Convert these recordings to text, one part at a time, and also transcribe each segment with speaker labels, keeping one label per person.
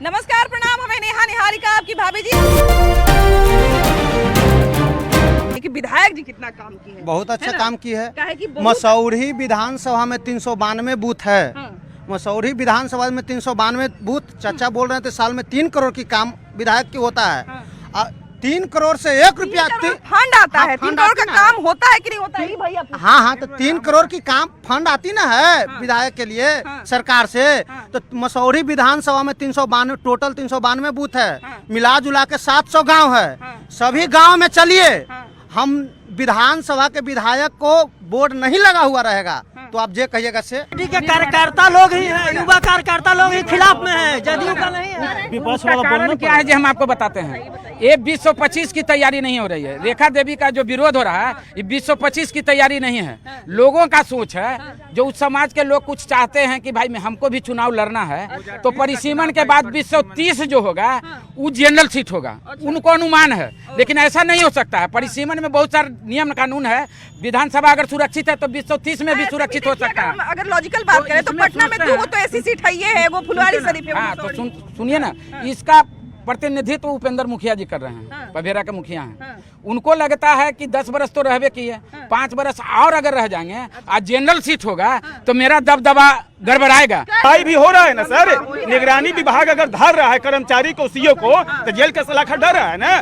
Speaker 1: नमस्कार, प्रणाम, हमें नेहा निहारिका आपकी भाभी जी। विधायक जी कितना काम की है,
Speaker 2: बहुत अच्छा काम की है।
Speaker 1: मसौढ़ी
Speaker 2: विधानसभा में 392 बूथ है। मसौढ़ी विधानसभा में 392 बूथ। चाचा बोल रहे थे साल में 3 करोड़ की काम विधायक की होता है। 3 करोड़ से 1 रुपया
Speaker 1: फंड आता है। 3 करोड़ का काम होता है कि नहीं होता है भैया?
Speaker 2: हाँ, तो 3 करोड़ की काम फंड आती ना है विधायक के लिए सरकार से। तो मसौढ़ी विधानसभा में 392 टोटल 392 बूथ है। मिला जुला के 700 गाँव है। सभी गाँव में चलिए, हम विधानसभा के विधायक को बोर्ड नहीं लगा हुआ रहेगा तो आप जे कहिएगा से
Speaker 3: कार्यकर्ता लोग ही हैं, युवा कार्यकर्ता लोग ही खिलाफ में है, जदयू का नहीं है।
Speaker 4: विपक्ष वाला कारण क्या है जी, हम आपको बताते हैं। ये 2025 की तैयारी नहीं हो रही है। रेखा देवी का जो विरोध हो रहा है, ये 2025 की तैयारी नहीं है। लोगों का सोच है, जो उस समाज के लोग कुछ चाहते हैं कि भाई हमको भी चुनाव लड़ना है, तो परिसीमन के बाद 230 जो होगा वो जनरल सीट होगा, उनको अनुमान है। लेकिन ऐसा नहीं हो सकता है। परिसीमन में बहुत सारे नियम कानून है। विधानसभा अगर सुरक्षित है तो 230 में भी सुरक्षित हो सकता है।
Speaker 1: अगर लॉजिकल बात करें तो पटना में 2 तो ऐसी सीट है, वो फुलवारी शरीफ है।
Speaker 4: हाँ, तो सुनिए ना, इसका प्रतिनिधित्व उपेंद्र मुखिया जी कर रहे हैं। पभेरा के मुखिया हैं। उनको लगता है कि 10 बरस तो रहबे किए, 5 बरस और अगर रह जाएंगे, आज जनरल सीट होगा तो मेरा दबदबा गड़बड़ाएगा।
Speaker 5: कार्रवाई भी हो रहा है ना सर। निगरानी विभाग अगर धर रहा है कर्मचारी को, सीओ को, तो जेल का सलाखा डर रहा है ना।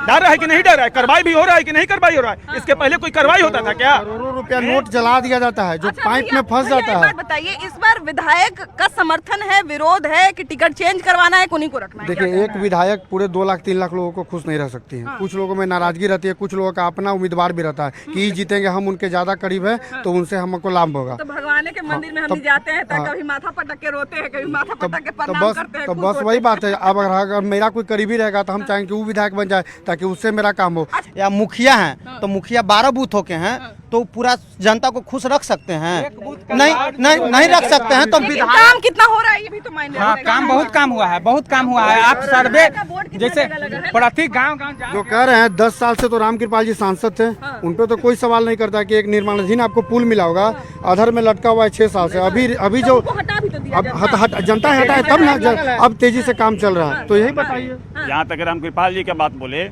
Speaker 5: डर रहा है कि नहीं डर रहा है? कार्रवाई भी हो रहा है कि नहीं कार्रवाई हो रहा है? इसके पहले कोई कार्रवाई होता था क्या?
Speaker 2: करोड़ों रुपया नोट जला दिया जाता है जो पाइप में फंस जाता है।
Speaker 1: बताइए, इस बार विधायक का समर्थन है, विरोध है कि टिकट चेंज करवाना है, उन्हीं को रखना है?
Speaker 2: देखिए, एक विधायक पूरे 2 लाख 3 लाख लोगों को खुश नहीं रह सकती है। कुछ लोगों में नाराजगी रहती है, कुछ लोगों का अपना उम्मीदवार भी रहता है कि जीतेंगे, हम उनके ज्यादा करीब है तो उनसे हमको लाभ होगा।
Speaker 1: तो भगवान के मंदिर में हम जाते हैं तो कभी माथा पटक के रोते हैं, कभी माथा पटक के प्रणाम करते हैं।
Speaker 2: तो बस वही बात है। अब अगर मेरा कोई करीबी रहेगा तो हम चाहेंगे कि वो विधायक बन जाए ताकि उससे मेरा काम हो। या मुखिया हैं तो मुखिया 12 बूथों के हैं तो पूरा जनता को खुश रख सकते हैं? नहीं रख सकते हैं। तो
Speaker 1: काम कितना हो रहा है ये भी तो मायने
Speaker 4: हाँ, काम बहुत काम हुआ है, बहुत काम हुआ है। आप सर्वे जैसे प्रति गाँव
Speaker 2: जो कह रहे हैं 10 साल से तो रामकृपाल जी सांसद थे, उन पे तो कोई सवाल नहीं करता कि एक निर्माणाधीन आपको पुल मिला होगा, अधर में लटका हुआ है 6 साल से। अभी जो जनता हटा है तब ना, अब तेजी से काम चल रहा है। तो यही बताइए।
Speaker 5: यहाँ तक रामकृपाल जी की बात बोले,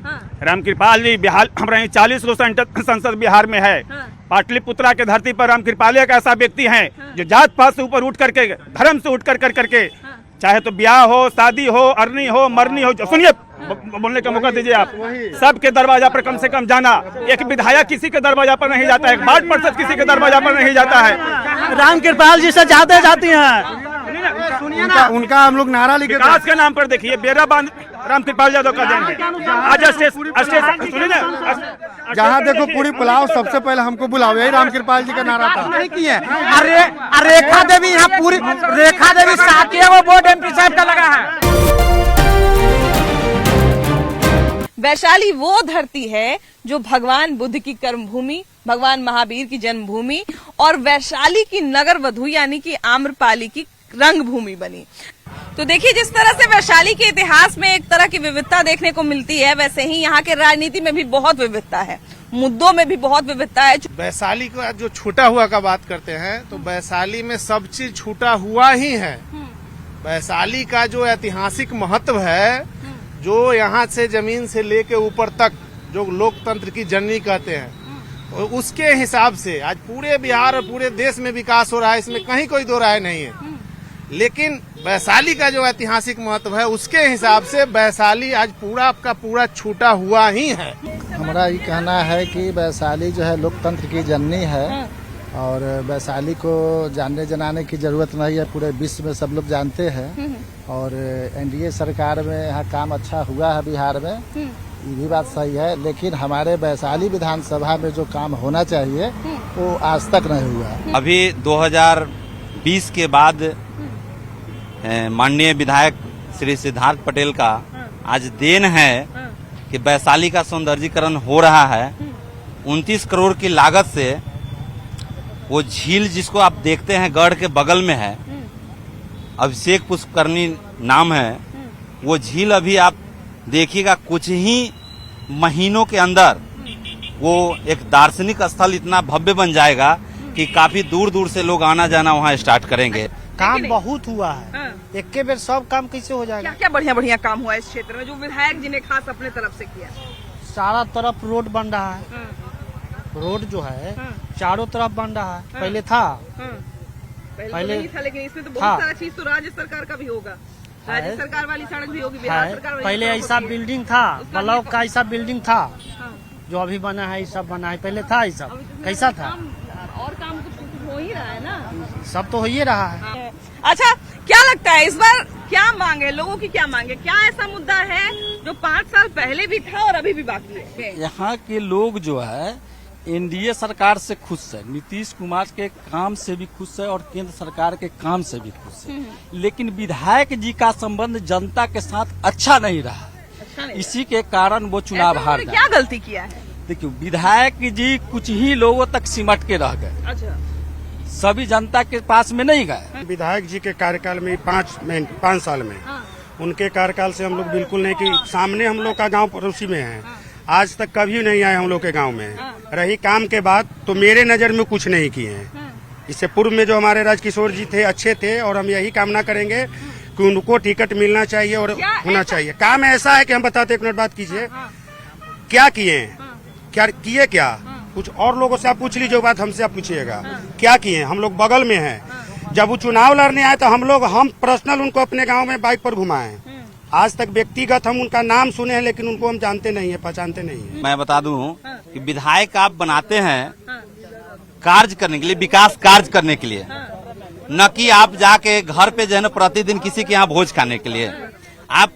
Speaker 5: रामकृपाल जी बिहार हमारे 40 गो संसद बिहार में है। पाटलिपुत्रा के धरती पर रामकृपाल एक ऐसा व्यक्ति है जो जात पात से ऊपर उठ करके, धर्म से उठ करके, चाहे तो ब्याह हो, शादी हो, अरनी हो, मरनी हो, सुनिए बोलने का मौका दीजिए आप। सबके दरवाजा पर कम से कम जाना। एक विधायक किसी के दरवाजा पर नहीं जाता है, एक वार्ड पार्षद किसी के दरवाजा पर नहीं जाता है।
Speaker 3: रामकृपाल जी से ज्यादा जाती हैं।
Speaker 2: उनका हम लोग नारा लिखे
Speaker 5: विकास के नाम पर देखिए बेरा बांध रामकृपाल यादव का देंगे। आज सुनिए ना,
Speaker 2: जहाँ देखो पूरी पुलाव सबसे पहले हमको बुलाओ, यही रामकृपाल जी का नारा था।
Speaker 4: नहीं किए। अरे रेखा देवी यहाँ पूरी, रेखा देवी साथ वो बोर्ड एमपी साहब का लगा है।
Speaker 1: वैशाली वो धरती है जो भगवान बुद्ध की कर्मभूमि, भगवान महावीर की जन्मभूमि और वैशाली की नगर वधु यानी कि आम्रपाली की रंग भूमि बनी। तो देखिए, जिस तरह से वैशाली के इतिहास में एक तरह की विविधता देखने को मिलती है, वैसे ही यहाँ के राजनीति में भी बहुत विविधता है, मुद्दों में भी बहुत विविधता है।
Speaker 6: वैशाली का जो छूटा हुआ का बात करते हैं तो वैशाली में सब चीज छूटा हुआ ही है। वैशाली का जो ऐतिहासिक महत्व है, जो यहाँ से जमीन से लेके ऊपर तक जो लोकतंत्र की जननी कहते हैं, उसके हिसाब से आज पूरे बिहार और पूरे देश में विकास हो रहा है, इसमें कहीं कोई दो राय नहीं है। लेकिन वैशाली का जो ऐतिहासिक महत्व है, उसके हिसाब से वैशाली आज पूरा का पूरा छूटा हुआ ही है।
Speaker 7: हमारा ये कहना है कि वैशाली जो है लोकतंत्र की जननी है और वैशाली को जानने जनाने की जरूरत नहीं है, पूरे विश्व में सब लोग जानते हैं। और एनडीए सरकार में यहाँ काम अच्छा हुआ है बिहार में, ये भी बात सही है। लेकिन हमारे वैशाली विधानसभा में जो काम होना चाहिए वो आज तक नहीं हुआ।
Speaker 8: अभी 2020 के बाद माननीय विधायक श्री सिद्धार्थ पटेल का आज देन है कि वैशाली का सौंदर्यीकरण हो रहा है। 29 करोड़ की लागत से वो झील जिसको आप देखते हैं गढ़ के बगल में है, अभिषेक पुष्करणी नाम है वो झील। अभी आप देखिएगा कुछ ही महीनों के अंदर वो एक दार्शनिक स्थल इतना भव्य बन जाएगा कि काफी दूर दूर से लोग आना जाना वहाँ स्टार्ट करेंगे।
Speaker 3: काम बहुत हुआ है, एक के बेर सब काम कैसे हो
Speaker 1: क्या
Speaker 3: जाएगा।
Speaker 1: क्या बढ़िया बढ़िया काम हुआ इस क्षेत्र में जो विधायक जी ने खास अपने तरफ से किया?
Speaker 3: सारा तरफ रोड बन रहा है, रोड जो है चारों तरफ बन रहा है। पहले था,
Speaker 1: पहले नहीं था, लेकिन इसमें तो बहुत
Speaker 3: हाँ।
Speaker 1: सारा चीज तो राज्य सरकार का भी होगा, राज्य सरकार वाली सड़क भी होगी, बिहार
Speaker 3: है।
Speaker 1: सरकार वाली
Speaker 3: पहले
Speaker 1: सड़क
Speaker 3: ऐसा
Speaker 1: होती है।
Speaker 3: बिल्डिंग था,
Speaker 1: उसका भी
Speaker 3: ब्लॉक
Speaker 1: तो-
Speaker 3: का ऐसा बिल्डिंग था,
Speaker 1: हाँ।
Speaker 3: जो अभी बना है ये सब बना है। पहले था ये सब,
Speaker 1: अब इसमें
Speaker 3: कैसा था,
Speaker 1: और काम कुछ हो ही रहा है ना।
Speaker 3: सब तो हो ही रहा है।
Speaker 1: अच्छा, क्या लगता है इस बार क्या मांगे लोगों की, क्या मांगे, क्या ऐसा मुद्दा है जो 5 साल पहले भी था और अभी भी बाकी है?
Speaker 9: यहाँ के लोग जो है एनडीए सरकार से खुश है, नीतीश कुमार के काम से भी खुश है और केंद्र सरकार के काम से भी खुश है, लेकिन विधायक जी का संबंध जनता के साथ अच्छा नहीं रहा।
Speaker 1: अच्छा नहीं,
Speaker 9: इसी के कारण वो चुनाव
Speaker 1: ऐसा
Speaker 9: हार
Speaker 1: उन्होंने
Speaker 9: गए।
Speaker 1: क्या गलती किया है?
Speaker 9: देखिए, विधायक जी कुछ ही लोगों तक सिमट के रह गए,
Speaker 1: अच्छा,
Speaker 9: सभी जनता के पास में नहीं गए।
Speaker 10: विधायक जी के कार्यकाल में 5 साल में उनके कार्यकाल से हम लोग बिल्कुल नहीं कि सामने हम लोग का गांव पड़ोसी में है, आज तक कभी नहीं आए हम लोग के गांव में। रही काम के बाद तो मेरे नजर में कुछ नहीं किए हैं। इससे पूर्व में जो हमारे राजकिशोर जी थे अच्छे थे और हम यही कामना करेंगे कि उनको टिकट मिलना चाहिए और होना चाहिए। काम ऐसा है कि हम बताते, एक मिनट बात कीजिए, क्या किए हैं, क्या किए, क्या कुछ और लोगों से आप पूछ लीजिए, बात हमसे आप पूछिएगा क्या किए। हम लोग बगल में हैं, जब वो चुनाव लड़ने आए तो हम पर्सनल उनको अपने गांव में बाइक पर घुमाए। आज तक व्यक्तिगत हम उनका नाम सुने हैं, लेकिन उनको हम जानते नहीं है, पहचानते नहीं है।
Speaker 8: मैं बता दूं कि विधायक आप बनाते हैं कार्य करने के लिए, विकास कार्य करने के लिए, न कि आप जाके घर पे जो है ना प्रतिदिन किसी के यहाँ भोज खाने के लिए। आप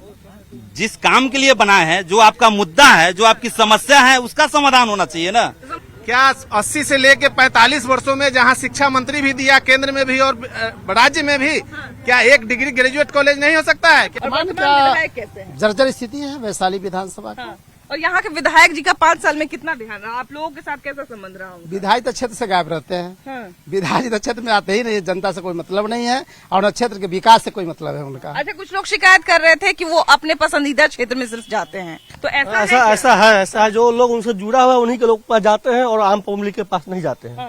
Speaker 8: जिस काम के लिए बनाए हैं, जो आपका मुद्दा है, जो आपकी समस्या है, उसका समाधान होना चाहिए ना।
Speaker 6: क्या 80 से लेके 45 वर्षों में जहां शिक्षा मंत्री भी दिया, केंद्र में भी और राज्य में भी, क्या एक डिग्री ग्रेजुएट कॉलेज नहीं हो सकता है?
Speaker 1: वर्तमान विधायक कैसे हैं?
Speaker 7: जर्जर स्थिति है वैशाली विधानसभा की।
Speaker 1: और यहाँ के विधायक जी का 5 साल में कितना ध्यान रहा, आप लोगों के साथ कैसा संबंध रहा उनका?
Speaker 7: विधायक तो क्षेत्र से गायब रहते हैं, विधायक तो क्षेत्र में आते ही नहीं, जनता से कोई मतलब नहीं है और न क्षेत्र के विकास से कोई मतलब है उनका।
Speaker 1: अच्छा, कुछ लोग शिकायत कर रहे थे कि वो अपने पसंदीदा क्षेत्र में सिर्फ जाते हैं, तो ऐसा
Speaker 3: ऐसा है, जो लोग उनसे जुड़ा हुआ है उन्हीं के लोग पास जाते हैं और आम पब्लिक के पास नहीं जाते हैं।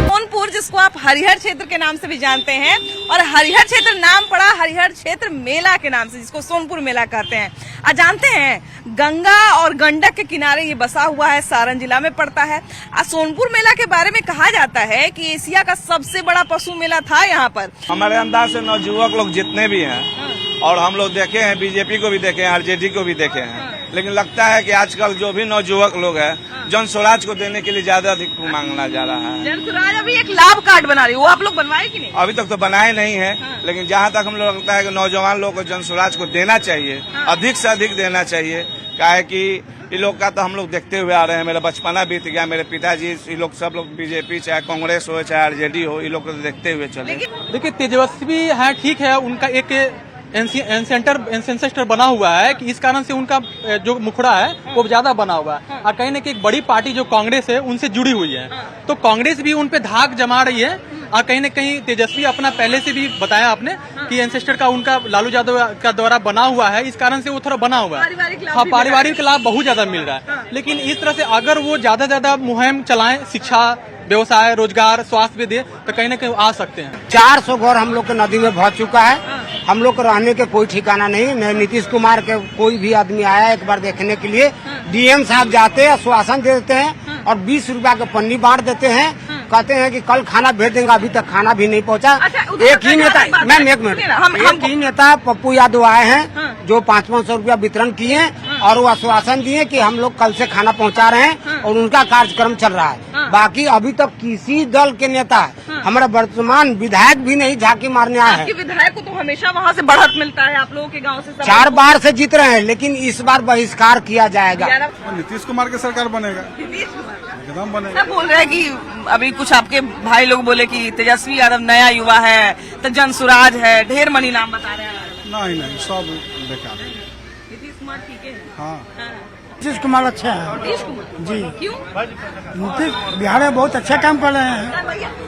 Speaker 1: सोनपुर, जिसको आप हरिहर क्षेत्र के नाम से भी जानते हैं, और हरिहर क्षेत्र नाम पड़ा हरिहर क्षेत्र मेला के नाम से, जिसको सोनपुर मेला कहते हैं। आज जानते हैं गंगा और गंडक के किनारे ये बसा हुआ है, सारण जिला में पड़ता है। आज सोनपुर मेला के बारे में कहा जाता है कि एशिया का सबसे बड़ा पशु मेला था यहाँ पर।
Speaker 11: हमारे अंदाज से नौजुवक लोग जितने भी हैं, और हम लोग देखे हैं, बीजेपी को भी देखे हैं, आरजेडी को भी देखे हैं, लेकिन लगता है कि आजकल जो भी नौजुवक लोग हैं, जन स्वराज को देने के लिए ज्यादा अधिक मांगना जा रहा है।
Speaker 1: जन स्वराज अभी एक लाभ कार्ड बना रही है, वो आप लोग बनवाए कि नहीं?
Speaker 11: अभी तक तो बनाए नहीं है, लेकिन जहाँ तक हम लोग लगता है कि नौजवान लोग को जन स्वराज को देना चाहिए, अधिक से अधिक देना चाहिए। क्या है कि ये लोग का तो हम लोग देखते हुए आ रहे हैं, मेरा बचपना बीत गया, मेरे पिताजी, ये लोग सब लोग बीजेपी चाहे कांग्रेस हो चाहे आरजेडी हो, ये लोग को देखते हुए चले।
Speaker 12: देखिए, तेजस्वी है, ठीक है, उनका एक एंसेस्टर बना हुआ है कि इस कारण से उनका जो मुखड़ा है वो ज्यादा बना हुआ है, और कहीं न कहीं एक बड़ी पार्टी जो कांग्रेस है उनसे जुड़ी हुई है, तो कांग्रेस भी उन पे धाक जमा रही है। और कहीं न कहीं तेजस्वी अपना पहले से भी बताया आपने कि एंसेस्टर का उनका लालू यादव का द्वारा बना हुआ है, इस कारण से वो थोड़ा बना हुआ है। हाँ, पारिवारिक लाभ बहुत ज्यादा मिल रहा है, लेकिन इस तरह से अगर वो ज्यादा मुहिम चलाएं, शिक्षा, व्यवसाय, रोजगार, स्वास्थ्य भी दे, तो कहीं न कहीं आ सकते हैं।
Speaker 3: 400 घर हम लोग के नदी में बह चुका है, हम लोग को रहने के कोई ठिकाना नहीं। मैं नीतीश कुमार के कोई भी आदमी आया एक बार देखने के लिए, डीएम साहब जाते हैं, आश्वासन दे देते हैं और 20 रुपया के पन्नी बांट देते हैं, कहते हैं कि कल खाना भेज देंगे, अभी तक खाना भी नहीं पहुंचा। एक ही नेता, मैम एक मिनट, एक ही नेता पप्पू यादव आए हैं जो 500 रुपया वितरण किए और वो आश्वासन दिए कि हम लोग कल से खाना पहुंचा रहे हैं और उनका कार्यक्रम चल रहा है। बाकी अभी तक किसी दल के नेता, हमारा वर्तमान विधायक भी नहीं झांकी मारने आए हैं।
Speaker 1: विधायक को तो हमेशा वहाँ से बढ़त मिलता है, आप लोगों के गाँव से
Speaker 3: 4 बार से जीत रहे हैं, लेकिन इस बार बहिष्कार किया जाएगा।
Speaker 10: नीतीश कुमार की सरकार बनेगा, एकदम बनेगा।
Speaker 1: सब बोल रहे हैं कि अभी कुछ आपके भाई लोग बोले कि तेजस्वी यादव नया युवा है, तो जन स्वराज है, ढेर मनी नाम बता रहे हैं।
Speaker 10: नहीं, सब बेकार है।
Speaker 1: नीतीश कुमार ठीक है।
Speaker 10: हाँ,
Speaker 3: नीतीश कुमार अच्छा है
Speaker 1: नीतीश कुमार जी, क्यों?
Speaker 3: नीतीश बिहार में बहुत अच्छा काम कर रहे हैं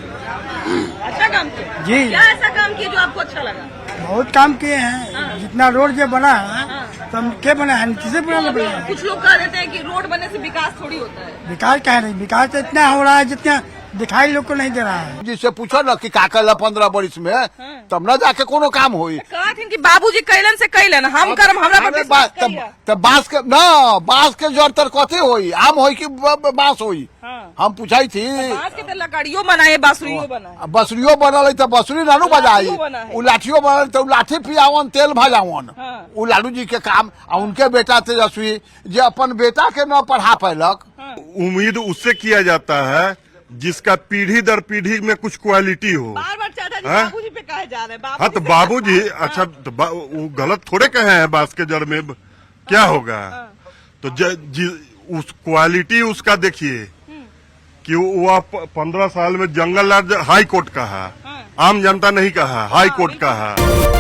Speaker 1: अच्छा काम किया
Speaker 3: जी।
Speaker 1: क्या ऐसा काम किया जो आपको अच्छा लगा?
Speaker 3: बहुत काम किए हैं, जितना रोड जो बना है तो हम क्या बना है, नीतीश बना है।
Speaker 1: कुछ लोग कह देते हैं कि रोड बनने से विकास थोड़ी होता है।
Speaker 3: विकास क्या है, विकास तो इतना हो रहा है जितना
Speaker 13: दिखाई लोग को नहीं दे रहा है।
Speaker 14: जिससे पूछो ना कि का कल 15 बरिस में तब न जाके कोनो काम होई।
Speaker 1: कहथिन कि बाबूजी कैलन से कैलन हम करम हमरा पर विश्वास करिया।
Speaker 14: तब बांस के जड़ तर कथे होई, आम होई कि बांस होई। हम पूछाई थी
Speaker 1: बांस के तो लकड़ियों बनाए बांसुरियों बनाए।
Speaker 14: बसुरियो बनल तो बसुरी नानू बजाई, उ लाठियो बनल तो लाठी पियावन तेल भजावन। उ लालू जी के काम आ उनके बेटा तेजस्वी जे अपन बेटा के न पढ़ा पैलक।
Speaker 15: उम्मीद उससे किया जाता है जिसका पीढ़ी दर पीढ़ी में कुछ क्वालिटी हो।
Speaker 1: बार-बार चाचा जी बाबूजी पे कहे जा रहे हैं।
Speaker 15: हाँ तो बाबूजी अच्छा तो वो गलत थोड़े कहे हैं, बांस के जड़ में क्या होगा। तो उस क्वालिटी उसका देखिए कि वो 15 साल में जंगल राज हाई कोर्ट का है, आम जनता नहीं कहा, हाई कोर्ट का है।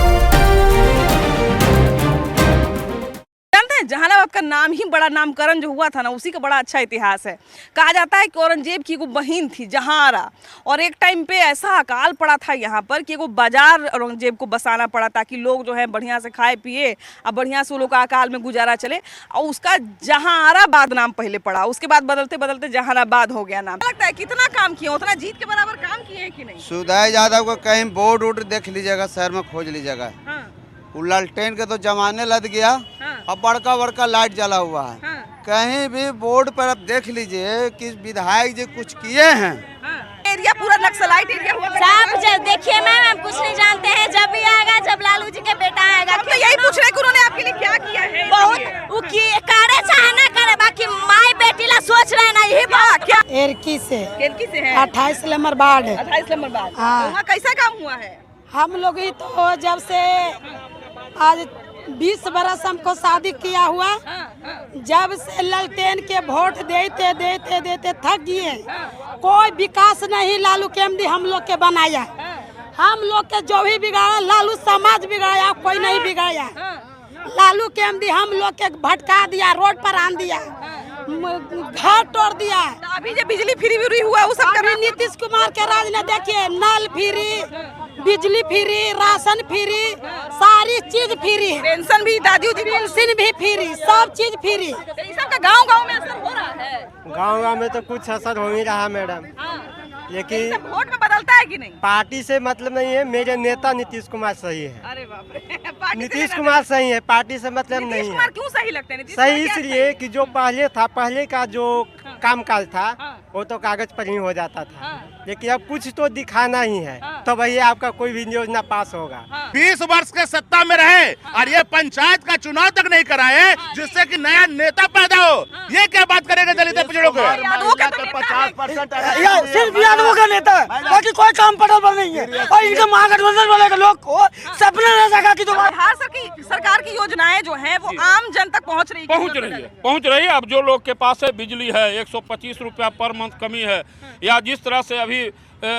Speaker 1: जहानाबाद का नाम ही बड़ा नामकरण जो हुआ था ना, उसी का बड़ा अच्छा इतिहास है। कहा जाता है कि औरंगजेब की एगो बहन थी जहांरा, और एक टाइम पे ऐसा अकाल पड़ा था यहाँ पर कि एगो बाजार औरंगजेब को बसाना पड़ा ताकि लोग जो है बढ़िया से खाए पिए और बढ़िया से वो लोग का अकाल में गुजारा चले। और उसका जहांराबाद नाम पहले पड़ा, उसके बाद बदलते बदलते जहानाबाद हो गया नाम। लगता है कितना काम किया, उतना जीत के बराबर काम किए हैं कि नहीं?
Speaker 16: सुधाई यादव को कहीं बोर्ड वोर्ड देख लीजिएगा, शहर में खोज लीजिएगा। वो लालटेन के तो जमाने लग गया। अब बड़का बड़का लाइट जला हुआ है। कहीं भी बोर्ड पर आप देख लीजिए कि विधायक जी कुछ किए हैं।
Speaker 1: एरिया पूरा नक्सलाइट एरिया हुआ।
Speaker 17: सब देखिए मैम, हम कुछ नहीं जानते हैं। जब भी आएगा, जब लालू जी के बेटा आएगा।
Speaker 1: तो यही पूछ रहे कि उन्होंने आपके लिए क्या किया है?
Speaker 17: बहुत वो करे चाहे ना करे, बाकी माई बेटी ला सोच रहे ना, यही बात।
Speaker 1: क्या
Speaker 13: एरकी से
Speaker 1: है?
Speaker 13: 28 नंबर वार्ड।
Speaker 1: 28 number ward.
Speaker 13: हाँ।
Speaker 1: वहाँ कैसा काम हुआ है?
Speaker 13: हम लोग ही तो जब से आज 20 बरस हमको शादी किया हुआ, जब से लालटेन के वोट देते देते देते थक गए। कोई विकास नहीं लालू के एमडी हम लोग के बनाया। हम लोग के जो भी बिगाड़ा लालू समाज बिगाड़ा, कोई नहीं बिगाड़ा। लालू के एमडी हम लोग के भटका दिया, रोड पर आन दिया, घर तोड़ दिया।
Speaker 1: अभी जो बिजली फ्री हुआ वो सब
Speaker 13: कभी नीतीश कुमार के राज ने देखिए, नल फ्री, बिजली फ्री, राशन फ्री, सारी चीज फ्री,
Speaker 1: पेंशन भी, दादी
Speaker 13: पेंशन भी फ्री, सब चीज फ्री।
Speaker 1: सबका गांव-गांव में असर हो रहा है।
Speaker 18: गांव-गांव में तो कुछ असर हो ही रहा मैडम, लेकिन
Speaker 1: वोट में बदलता है कि नहीं?
Speaker 18: पार्टी से मतलब नहीं है। मेरे नेता नीतीश कुमार सही है।
Speaker 1: अरे बाप रे,
Speaker 18: नीतीश कुमार सही है, पार्टी से मतलब नहीं है।
Speaker 1: नीतीश कुमार क्यों सही लगते हैं?
Speaker 18: सही इसलिए कि जो पहले का जो काम काज था वो तो कागज पर ही हो जाता था, लेकिन अब कुछ तो दिखाना ही है, तो भैया आपका कोई भी योजना पास होगा।
Speaker 19: 20 वर्ष के सत्ता में रहे और ये पंचायत का चुनाव तक नहीं कराए, जिससे कि नया नेता पैदा हो। ये क्या बात करेंगे दलित पिछड़ों को?
Speaker 13: 50% सिर्फ यादवों का नेता है, बाकी कोई काम पटल पर नहीं है। और इनके महागठबंधन वाले के लोग को सपने न देखा कि
Speaker 1: बिहार सरकार की योजनाएं जो है वो आम जन तक पहुंच रही
Speaker 20: है। अब जो लोग के पास है बिजली है, 125 रुपया पर मंथ कमी है, या जिस तरह से अभी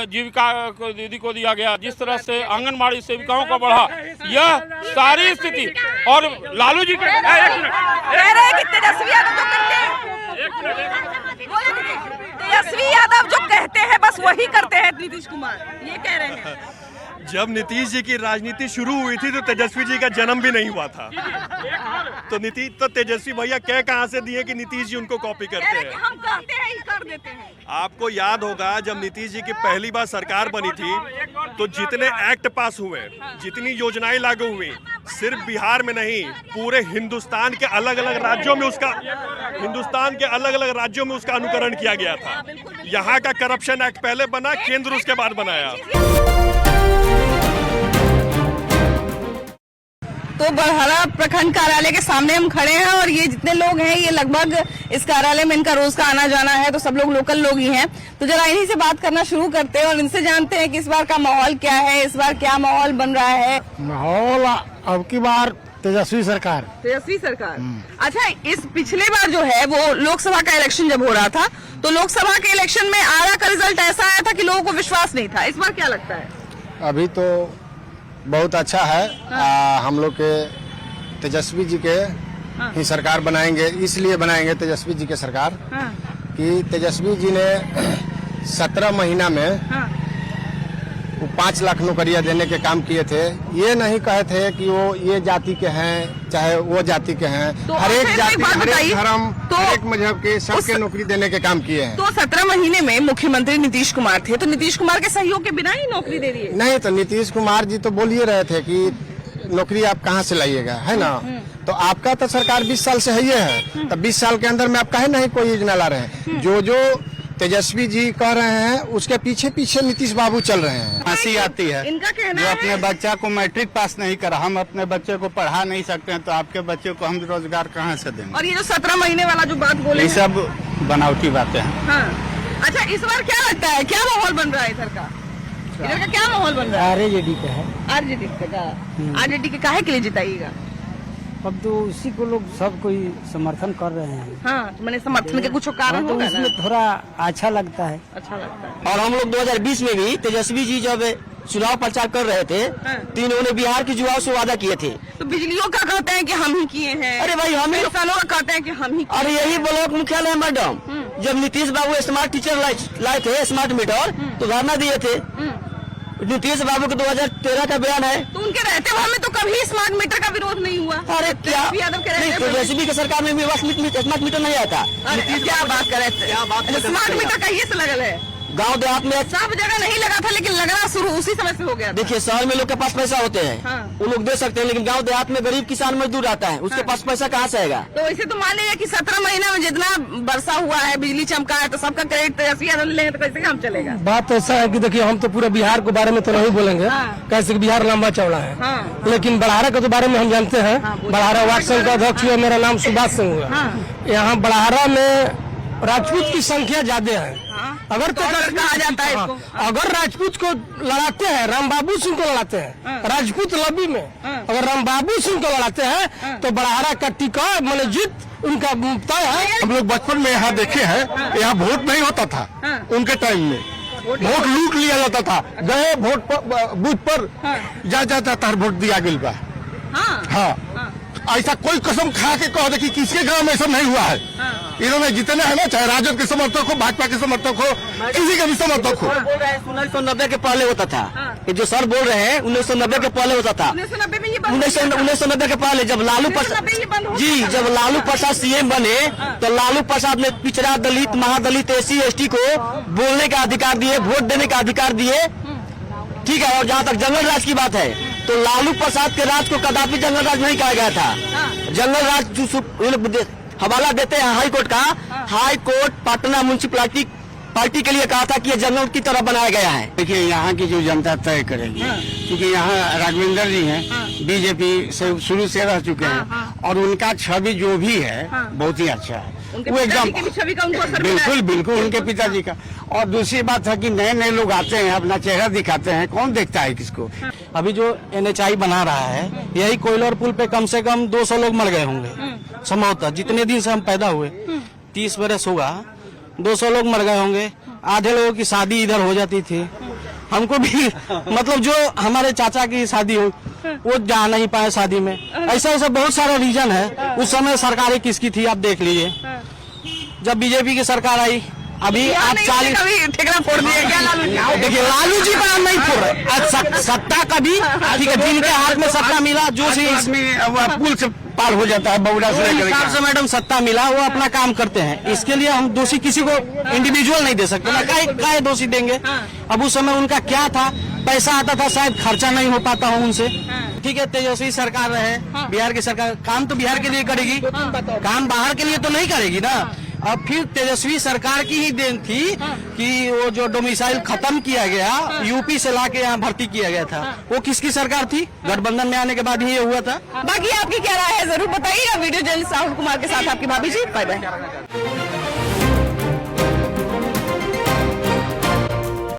Speaker 20: जीविका दीदी को दिया गया, जिस तरह से आंगनबाड़ी सेविकाओं का बढ़ा, यह सारी स्थिति। और लालू जी के
Speaker 1: तेजस्वी यादव जो कहते हैं बस वही करते हैं नीतीश कुमार, ये कह रहे हैं।
Speaker 21: जब नीतीश जी की राजनीति शुरू हुई थी तो तेजस्वी जी का जन्म भी नहीं हुआ था। तो तेजस्वी भैया कहाँ से दिए कि नीतीश जी उनको कॉपी करते हैं?
Speaker 1: हम कहते हैं ही कर देते हैं।
Speaker 21: आपको याद होगा जब नीतीश जी की पहली बार सरकार बनी थी तो जितने एक्ट पास हुए, जितनी योजनाएं लागू हुई, सिर्फ बिहार में नहीं पूरे हिंदुस्तान के अलग अलग राज्यों में उसका अनुकरण किया गया था। यहाँ का करप्शन एक्ट पहले बना, केंद्र उसके बाद बनाया।
Speaker 1: तो बड़हरा प्रखंड कार्यालय के सामने हम खड़े हैं और ये जितने लोग हैं ये लगभग इस कार्यालय में इनका रोज का आना जाना है, तो सब लोग लोकल लोग ही हैं। तो जरा इन्हीं से बात करना शुरू करते हैं और इनसे जानते हैं कि इस बार का माहौल क्या है, इस बार क्या माहौल बन रहा है।
Speaker 22: माहौल अब की बार तेजस्वी सरकार।
Speaker 1: अच्छा, इस पिछले बार जो है वो लोकसभा का इलेक्शन जब हो रहा था तो लोकसभा के इलेक्शन में आरा का रिजल्ट ऐसा आया था कि लोगों को विश्वास नहीं था। इस बार क्या लगता है?
Speaker 22: अभी तो बहुत अच्छा है। हम लोग के तेजस्वी जी के ही सरकार बनाएंगे, इसलिए बनाएंगे तेजस्वी जी के सरकार कि तेजस्वी जी ने 17 महीना में 5 लाख नौकरियां देने के काम किए थे। ये नहीं कहे थे कि वो ये जाति के हैं चाहे वो जाति के हैं,
Speaker 1: तो
Speaker 22: हर एक
Speaker 1: फिर
Speaker 22: जाति,
Speaker 1: एक बात
Speaker 22: हर एक
Speaker 1: बताइए,
Speaker 22: धर्म,
Speaker 1: तो
Speaker 22: हर एक मजहब के सबके नौकरी देने के काम किए हैं।
Speaker 1: तो 17 महीने में मुख्यमंत्री नीतीश कुमार थे, तो नीतीश कुमार के सहयोग के बिना ही नौकरी दे दी है।
Speaker 22: नहीं तो नीतीश कुमार जी तो बोल ही रहे थे कि नौकरी आप कहाँ से लाइएगा, है ना। तो आपका तो सरकार 20 साल से है, तो 20 साल के अंदर में आप काहे नहीं कोई योजना ला रहे हैं। जो तेजस्वी जी कह रहे हैं उसके पीछे पीछे नीतीश बाबू चल रहे हैं।
Speaker 2: हंसी आती है
Speaker 1: इनका कहना
Speaker 2: जो
Speaker 1: है
Speaker 2: अपने बच्चा को मैट्रिक पास नहीं करा, हम अपने बच्चे को पढ़ा नहीं सकते हैं, तो आपके बच्चे को हम रोजगार कहाँ से देंगे।
Speaker 1: और ये जो 17 महीने वाला जो बात बोले
Speaker 2: ये सब बनावटी बातें हैं।
Speaker 1: हाँ। अच्छा, इस बार क्या लगता है, क्या माहौल बन रहा है इधर का क्या माहौल बन रहा है?
Speaker 5: आरजेडी का है।
Speaker 1: आरजेडी का आरजेडी के काहे के लिए जिताइएगा?
Speaker 5: अब तो उसी को लोग सब कोई समर्थन कर रहे हैं।
Speaker 1: हाँ, तो मैंने समर्थन के कुछ कारण
Speaker 5: तो
Speaker 1: होगा
Speaker 5: उसमें
Speaker 1: ना?
Speaker 5: थोड़ा अच्छा लगता है।
Speaker 1: अच्छा लगता है।
Speaker 5: और हम लोग 2020 में भी तेजस्वी जी जब चुनाव प्रचार कर रहे थे तो इन्होंने बिहार के युवाओं से वादा किए थे।
Speaker 1: तो बिजलियों का कहते हैं कि हम ही किए हैं।
Speaker 5: अरे भाई हम
Speaker 1: किसानों का कहते हैं कि हम ही।
Speaker 5: और यही ब्लॉक मुख्यालय है मैडम, जब नीतीश बाबू स्मार्ट टीचर लाए थे, स्मार्ट मीटर, तो धरना दिए थे। नीतीश बाबू के 2013 का बयान है।
Speaker 1: तो उनके रहते हुए में तो कभी स्मार्ट मीटर का विरोध नहीं हुआ।
Speaker 5: अरे क्या
Speaker 1: यादव के
Speaker 5: नहीं, तेजस्वी की सरकार में भी स्मार्ट मीटर नहीं आया था।
Speaker 1: क्या बात कर रहे थे? स्मार्ट मीटर का ये से लगल है
Speaker 5: गांव देहात में
Speaker 1: सब जगह नहीं लगा था, लेकिन लगना शुरू उसी समय से हो गया।
Speaker 5: देखिए शहर में लोग के पास पैसा होते हैं, वो लोग दे सकते हैं, लेकिन गांव देहात में गरीब किसान मजदूर रहता है, उसके पास पैसा कहाँ से आएगा?
Speaker 1: तो इसे तो मान लीजिए कि 17 महीने में जितना वर्षा हुआ है, बिजली चमका है, तो सबका क्रेडिट तेजस्वी यादव ले तो कैसे काम चलेगा?
Speaker 5: बात ऐसा है कि देखिए हम तो पूरा बिहार के बारे में तो नहीं बोलेंगे, कैसे कि बिहार लंबा चौड़ा है, लेकिन बड़हारा के बारे में हम जानते हैं। बड़हारा वार्ड संघ का अध्यक्ष हुआ, मेरा नाम सुभाष सिंह हुआ। यहाँ बड़हारा में राजपूत की संख्या ज्यादा है। अगर तो
Speaker 1: कहा जाता है इसको।
Speaker 5: अगर राजपूत को लड़ाते हैं, राम बाबू सिंह को लड़ाते हैं, राजपूत लॉबी में अगर राम बाबू सिंह को लड़ाते हैं, तो बड़हारा का टिकट माने जीत उनका तय है।
Speaker 15: हम लोग बचपन में यहाँ देखे हैं, यहाँ वोट नहीं होता था उनके टाइम में, वोट लूट लिया जाता था। गए वोट बूथ पर जाता था, वोट दिया गया बा। हाँ, ऐसा कोई कसम खा के कहो कि किसके गांव में ऐसा नहीं हुआ है। इन्होंने जितने हैं ना, चाहे राजद के समर्थक हो, भाजपा के समर्थक हो, किसी के भी समर्थक हो।
Speaker 5: 1990 के पहले होता था, ये जो सर बोल रहे हैं 1990 के पहले होता था। 1990 के पहले जब लालू प्रसाद सीएम बने, तो लालू प्रसाद ने पिछड़ा दलित, महादलित, SC ST को बोलने का अधिकार दिए, वोट देने का अधिकार दिए। ठीक है, और जहाँ तक जंगल राज की बात है, तो लालू प्रसाद के राज को कदापि जंगल राज नहीं कहा गया था। जंगल राज हवाला देते हैं हाई कोर्ट का। High court Patna municipality party के लिए कहा था कि ये जंगल की तरह बनाया गया है।
Speaker 2: देखिए यहाँ की जो जनता तय करेगी, क्योंकि यहाँ राघवेंद्र जी हैं, बीजेपी से शुरू से रह चुके हैं, और उनका छवि जो भी है बहुत ही अच्छा है। वो एकदम बिल्कुल उनके पिताजी का। और दूसरी बात है कि नए नए लोग आते हैं, अपना चेहरा दिखाते हैं, कौन देखता है किसको।
Speaker 5: अभी जो NHI बना रहा है, यही कोयलर पुल पे कम से कम 200 लोग मर गए होंगे संभवतः, जितने दिन से हम पैदा हुए, 30 बरस होगा, 200 लोग मर गए होंगे। आधे लोगों की शादी इधर हो जाती थी। हमको भी मतलब जो हमारे चाचा की शादी हो, वो जा नहीं पाए शादी में। ऐसा बहुत सारा रीजन है। उस समय सरकारें किसकी थी आप देख लीजिए। जब बीजेपी की सरकार आई, अभी आप 40
Speaker 1: ठेकरा फोड़ दिए क्या?
Speaker 5: देखिए लालू जी का नहीं फोड़ रहे, सत्ता का भी ठीक है, जिनके हाथ में सत्ता मिला, जो
Speaker 2: पुल से पार हो जाता है, बौड़ा से
Speaker 5: हिसाब से मैडम सत्ता मिला, वो अपना काम करते हैं। इसके लिए हम दोषी किसी को इंडिविजुअल नहीं दे सकते ना, काहे दोषी देंगे। अब उस समय उनका क्या था, पैसा आता था, शायद खर्चा नहीं हो पाता हो उनसे। ठीक है, तेजस्वी सरकार रहे, बिहार की सरकार काम तो बिहार के लिए करेगी, काम बाहर के लिए तो नहीं करेगी ना। अब फिर तेजस्वी सरकार की ही देन थी कि वो जो डोमिसाइल खत्म किया गया, यूपी से लाके यहाँ भर्ती किया गया था, वो किसकी सरकार थी? गठबंधन में आने के बाद ही ये हुआ था।
Speaker 1: बाकी आपकी क्या राय है जरूर बताइएगा। वीडियो जर्नलिस्ट राहुल कुमार के साथ आपकी भाभी जी, बाय बाय।